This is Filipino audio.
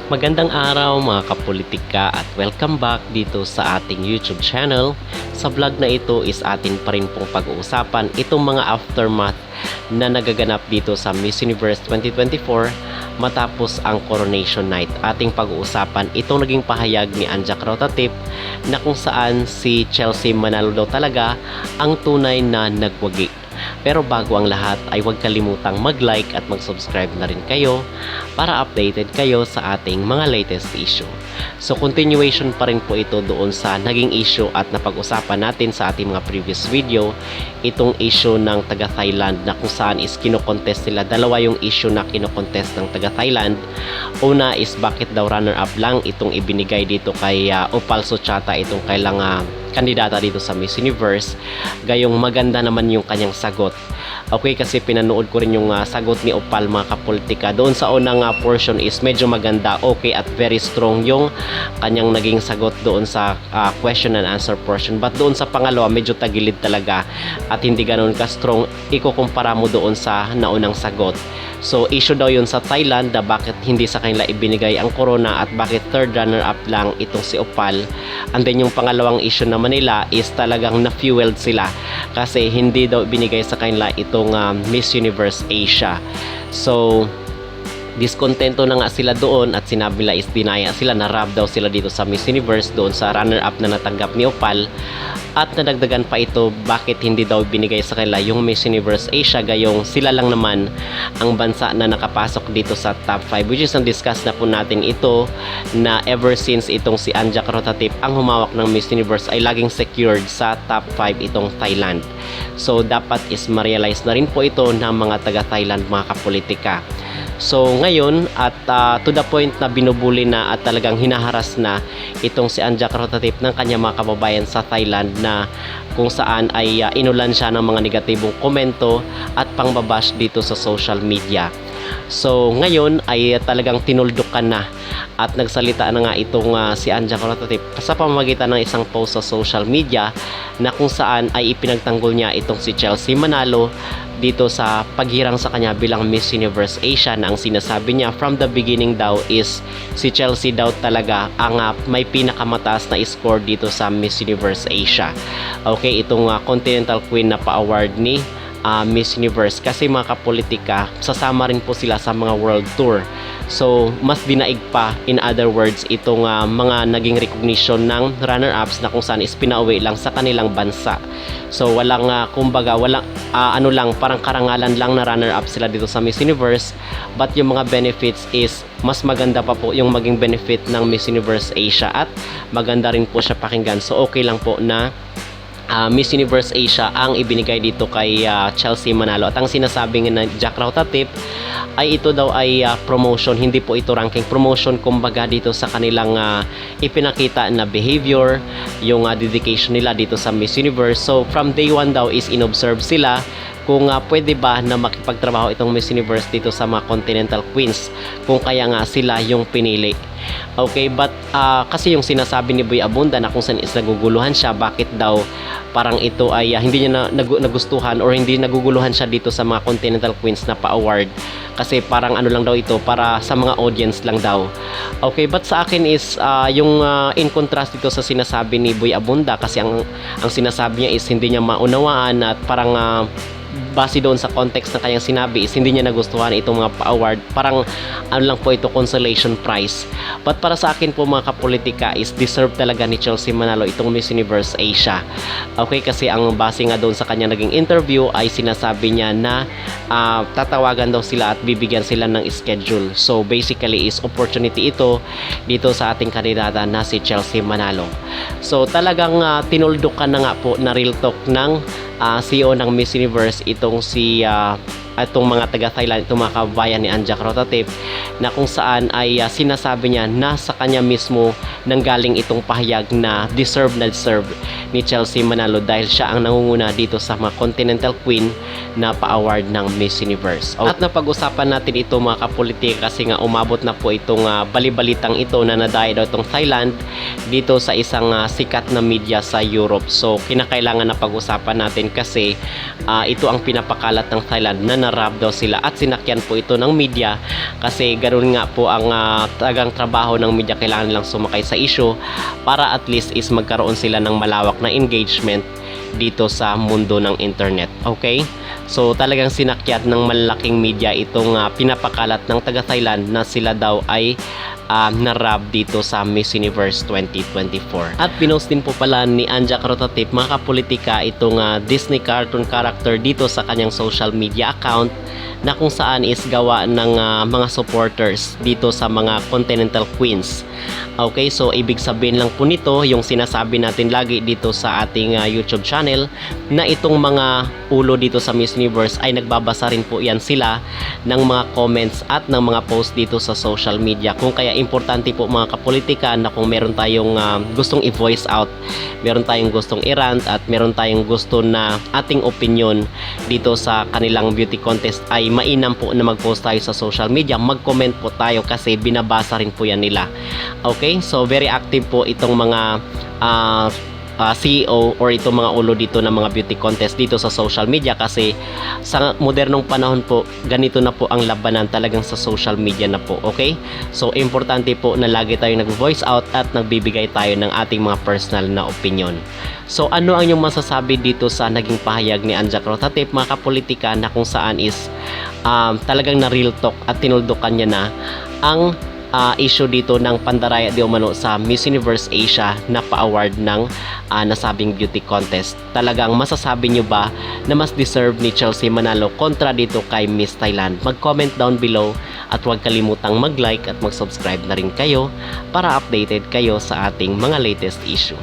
Magandang araw mga kapolitika at welcome back dito sa ating YouTube channel. Sa vlog na ito is atin pa rin pong pag-uusapan itong mga aftermath na nagaganap dito sa Miss Universe 2024 matapos ang Coronation Night. Ating pag-uusapan itong naging pahayag ni Anjac Rotatip na kung saan si Chelsea Manalo daw talaga ang tunay na nagwagi. Pero bago ang lahat ay huwag kalimutang mag-like at mag-subscribe na rin kayo para updated kayo sa ating mga latest issue. So continuation pa rin po ito doon sa naging issue at napag-usapan natin sa ating mga previous video. Itong issue ng taga Thailand na kung saan is kinokontest nila. Dalawa yung issue na kinokontest ng taga Thailand. Una is bakit daw runner-up lang itong ibinigay dito kay Opal Suchata, itong kailang kandidata dito sa Miss Universe. Gayong maganda naman yung kanyang sagot. Okay, kasi pinanood ko rin yung sagot ni Opal mga kapolitika. Doon sa unang portion is medyo maganda, okay at very strong yung kanyang naging sagot doon sa question and answer portion. But doon sa pangalawa medyo tagilid talaga at hindi ganoon ka-strong ikukumpara mo doon sa naunang sagot. So issue daw yun sa Thailand na bakit hindi sa kanila ibinigay ang corona at bakit third runner-up lang itong si Opal. And then yung pangalawang issue naman nila is talagang na-fueled sila kasi hindi daw binigay sa kanila itong Miss Universe Asia. So diskontento na nga sila doon at sinabi nila is dinaya sila, na-rob daw sila dito sa Miss Universe doon sa runner-up na natanggap ni Opal. At nadagdagan pa ito bakit hindi daw binigay sa kanila yung Miss Universe Asia, gayong sila lang naman ang bansa na nakapasok dito sa top 5, which is na-discuss na po natin ito na ever since itong si Anjac Rotatip ang humawak ng Miss Universe ay laging secured sa top 5 itong Thailand. So dapat is ma-realize na rin po ito ng mga taga Thailand mga kapolitika. So ngayon at to the point na binubuli na at talagang hinaharas na itong si Anjac Rotatip ng kanyang mga kababayan sa Thailand na kung saan ay inulan siya ng mga negatibong komento at pangbabash dito sa social media. So ngayon ay talagang tinuldukan na at nagsalita na nga itong si Anjac Rotatip sa pamamagitan ng isang post sa social media na kung saan ay ipinagtanggol niya itong si Chelsea Manalo dito sa paghirang sa kanya bilang Miss Universe Asia, na ang sinasabi niya from the beginning daw is si Chelsea daw talaga ang may pinakamataas na score dito sa Miss Universe Asia. Okay, itong Continental Queen na pa-award ni Miss Universe kasi mga kapolitika sasama rin po sila sa mga world tour. So mas dinaig pa, in other words, itong mga naging recognition ng runner-ups na kung saan is pinauwi lang sa kanilang bansa. So walang kumbaga walang ano lang, parang karangalan lang na runner-up sila dito sa Miss Universe, but yung mga benefits is mas maganda pa po yung maging benefit ng Miss Universe Asia at maganda rin po siya pakinggan. So okay lang po na Miss Universe Asia ang ibinigay dito kay Chelsea Manalo. At ang sinasabi ng Jack Rotatip ay ito daw ay promotion, hindi po ito ranking, promotion kumbaga dito sa kanilang ipinakita na behavior, yung dedication nila dito sa Miss Universe. So from day one daw is inobserve sila kung pwede ba na makipagtrabaho itong Miss Universe dito sa mga Continental Queens, kung kaya nga sila yung pinili. Okay, but kasi yung sinasabi ni Boy Abunda na kung saan is naguguluhan siya, bakit daw parang ito ay hindi niya nagustuhan or hindi naguguluhan siya dito sa mga Continental Queens na pa-award kasi parang ano lang daw ito para sa mga audience lang daw. Okay, but sa akin is yung in contrast dito sa sinasabi ni Boy Abunda, kasi ang sinasabi niya is hindi niya maunawaan at parang base doon sa context na kanyang sinabi is hindi niya nagustuhan itong mga pa-award, parang ano lang po ito, consolation prize. But para sa akin po mga kapolitika is deserve talaga ni Chelsea Manalo itong Miss Universe Asia. Okay, kasi ang base nga doon sa kanyang naging interview ay sinasabi niya na tatawagan daw sila at bibigyan sila ng schedule. So basically is opportunity ito dito sa ating kandidata na si Chelsea Manalo. So talagang tinuldukan na nga po na real talk ng CEO ng Miss Universe itong si itong mga taga Thailand, itong mga kabayan ni Anjac Rotatip, na kung saan ay sinasabi niya na sa kanya mismo nanggaling itong pahayag na deserve ni Chelsea Manalo dahil siya ang nangunguna dito sa mga Continental Queen na pa-award ng Miss Universe. At napag-usapan natin ito mga kapolitika kasi nga umabot na po itong balibalitang ito na nadaya daw itong Thailand dito sa isang sikat na media sa Europe. So kinakailangan na pag-usapan natin kasi ito ang pinapakalat ng Thailand na na-rob daw sila at sinakyan po ito ng media kasi ganoon nga po ang talagang trabaho ng media, kailangan nilang sumakay sa issue para at least is magkaroon sila ng malawak na engagement dito sa mundo ng internet. Okay? So talagang sinakyat ng malaking media itong pinapakalat ng taga Thailand na sila daw ay na-rob dito sa Miss Universe 2024. At pinost din po pala ni Anja Carotatip mga kapolitika itong Disney cartoon character dito sa kanyang social media account na kung saan is gawa ng mga supporters dito sa mga Continental Queens. Okay, so ibig sabihin lang po nito yung sinasabi natin lagi dito sa ating YouTube channel na itong mga ulo dito sa Miss Universe ay nagbabasa rin po yan sila ng mga comments at ng mga post dito sa social media. Kung kaya importante po mga kapolitika na kung meron tayong gustong i-voice out, meron tayong gustong i-rant at meron tayong gusto na ating opinion dito sa kanilang beauty contest ay mainam po na mag-post tayo sa social media, mag-comment po tayo kasi binabasa rin po yan nila. Okay, so very active po itong mga CEO or itong mga ulo dito ng mga beauty contest dito sa social media kasi sa modernong panahon po ganito na po ang labanan talagang sa social media na po. Okay, so importante po na lagi tayo nag-voice out at nagbibigay tayo ng ating mga personal na opinion. So ano ang inyong masasabi dito sa naging pahayag ni Anja Carotatip mga kapolitika na kung saan is talagang na real talk at tinuldukan niya na ang issue dito ng pandaraya di umano sa Miss Universe Asia na pa-award ng nasabing beauty contest. Talagang masasabi nyo ba na mas deserve ni Chelsea manalo kontra dito kay Miss Thailand? Mag-comment down below at huwag kalimutang mag-like at mag-subscribe na rin kayo para updated kayo sa ating mga latest issue.